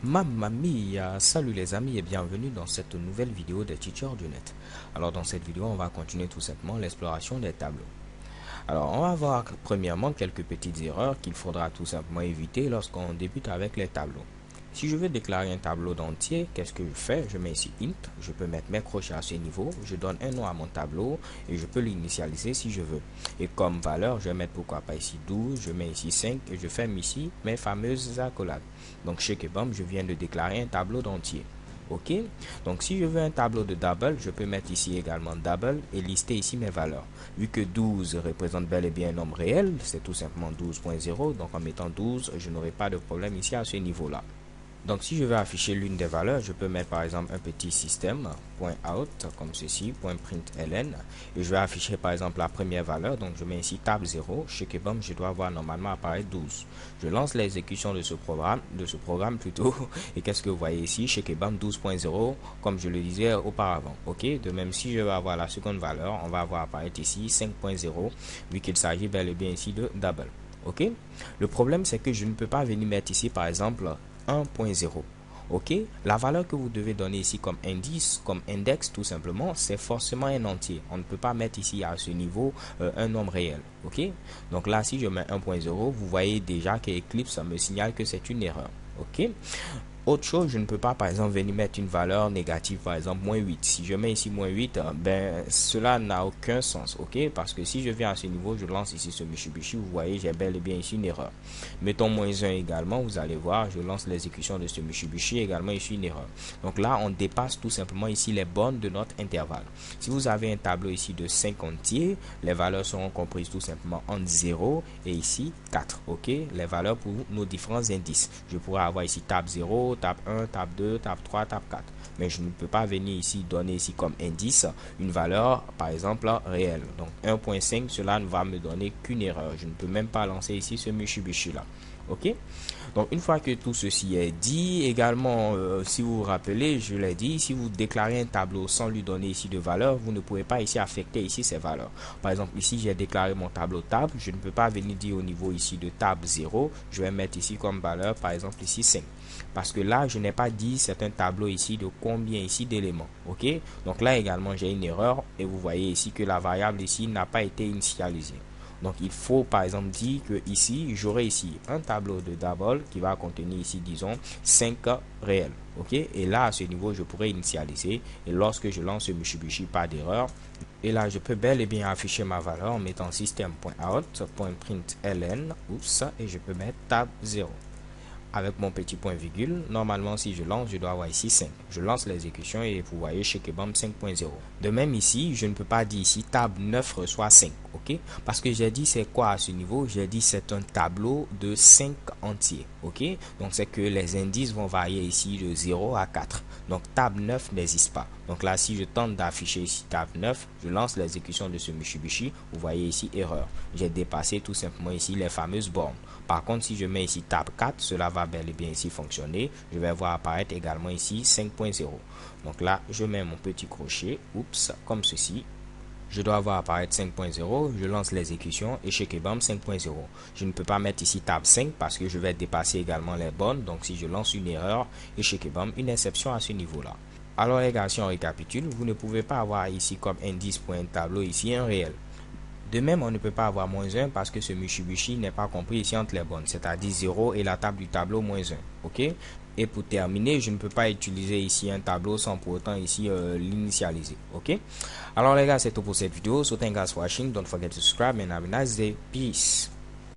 Mamma mia, salut les amis et bienvenue dans cette nouvelle vidéo des Teachers du Net. Alors dans cette vidéo, on va continuer tout simplement l'exploration des tableaux. Alors on va voir premièrement quelques petites erreurs qu'il faudra tout simplement éviter lorsqu'on débute avec les tableaux. Si je veux déclarer un tableau d'entier, qu'est-ce que je fais? Je mets ici int, je peux mettre mes crochets à ce niveau, je donne un nom à mon tableau et je peux l'initialiser si je veux. Et comme valeur, je vais mettre pourquoi pas ici 12, je mets ici 5 et je ferme ici mes fameuses accolades. Donc chez Kebam, je viens de déclarer un tableau d'entier. Ok, donc si je veux un tableau de double, je peux mettre ici également double et lister ici mes valeurs. Vu que 12 représente bel et bien un nombre réel, c'est tout simplement 12.0, donc en mettant 12, je n'aurai pas de problème ici à ce niveau-là. Donc si je veux afficher l'une des valeurs, je peux mettre par exemple un petit système.out comme ceci, .println, et je vais afficher par exemple la première valeur. Donc je mets ici tab 0, chez Kebam je dois avoir normalement apparaître 12. Je lance l'exécution de ce programme plutôt, et qu'est-ce que vous voyez ici? Chez Kebam 12.0 comme je le disais auparavant. Ok, de même si je veux avoir la seconde valeur, on va avoir apparaître ici 5.0 vu qu'il s'agit bel et bien ici de double. Ok, le problème c'est que je ne peux pas venir mettre ici par exemple 1.0. Ok, la valeur que vous devez donner ici comme indice, comme index tout simplement, c'est forcément un entier. On ne peut pas mettre ici à ce niveau un nombre réel. Ok, donc là si je mets 1.0, vous voyez déjà que Eclipse me signale que c'est une erreur. Ok, autre chose, je ne peux pas par exemple venir mettre une valeur négative, par exemple moins 8. Si je mets ici moins 8, ben cela n'a aucun sens, ok? Parce que si je viens à ce niveau, je lance ici ce Mitsubishi, vous voyez, j'ai bel et bien ici une erreur. Mettons moins 1 également, vous allez voir, je lance l'exécution de ce Mitsubishi, également ici une erreur. Donc là, on dépasse tout simplement ici les bornes de notre intervalle. Si vous avez un tableau ici de 5 entiers, les valeurs seront comprises tout simplement entre 0 et ici 4, ok? Les valeurs pour nos différents indices. Je pourrais avoir ici tab 0, tab 1, tab 2, tab 3, tab 4. Mais je ne peux pas venir ici donner ici comme indice une valeur par exemple réelle. Donc 1.5, cela ne va me donner qu'une erreur. Je ne peux même pas lancer ici ce Mitsubishi là. Ok, donc une fois que tout ceci est dit, également si vous vous rappelez, je l'ai dit, si vous déclarez un tableau sans lui donner ici de valeur, vous ne pouvez pas ici affecter ici ces valeurs. Par exemple ici j'ai déclaré mon tableau table, je ne peux pas venir dire au niveau ici de table 0, je vais mettre ici comme valeur par exemple ici 5. Parce que là je n'ai pas dit c'est un tableau ici de combien ici d'éléments. Ok, donc là également j'ai une erreur et vous voyez ici que la variable ici n'a pas été initialisée. Donc il faut par exemple dire que ici j'aurai ici un tableau de double qui va contenir ici disons 5 réels. Ok, et là à ce niveau je pourrais initialiser et lorsque je lance ce Mitsubishi pas d'erreur, et là je peux bel et bien afficher ma valeur en mettant system.out.println et je peux mettre tab 0 avec mon petit point virgule. Normalement si je lance je dois avoir ici 5. Je lance l'exécution et vous voyez chez Kebam 5.0. De même ici je ne peux pas dire ici tab 9 reçoit 5. Ok, parce que j'ai dit c'est quoi à ce niveau? J'ai dit c'est un tableau de 5 entiers. Ok, donc c'est que les indices vont varier ici de 0 à 4. Donc tab 9 n'existe pas. Donc là si je tente d'afficher ici tab 9, je lance l'exécution de ce Mitsubishi, vous voyez ici erreur. J'ai dépassé tout simplement ici les fameuses bornes. Par contre si je mets ici tab 4, cela va bel et bien ici fonctionner. Je vais voir apparaître également ici 5.0. Donc là je mets mon petit crochet, oups, comme ceci. Je dois avoir apparaître 5.0, je lance l'exécution et chez Kebam 5.0. Je ne peux pas mettre ici tab 5 parce que je vais dépasser également les bornes. Donc si je lance une erreur et chez Kebam une exception à ce niveau là. Alors les gars, si on récapitule, vous ne pouvez pas avoir ici comme indice pour un tableau ici un réel. De même, on ne peut pas avoir moins 1 parce que ce Mitsubishi n'est pas compris ici entre les bornes, c'est-à-dire 0 et la table du tableau moins 1. Ok? Et pour terminer, je ne peux pas utiliser ici un tableau sans pour autant ici l'initialiser. Ok? Alors les gars, c'est tout pour cette vidéo. So thank you guys for watching. Don't forget to subscribe and have a nice day. Peace.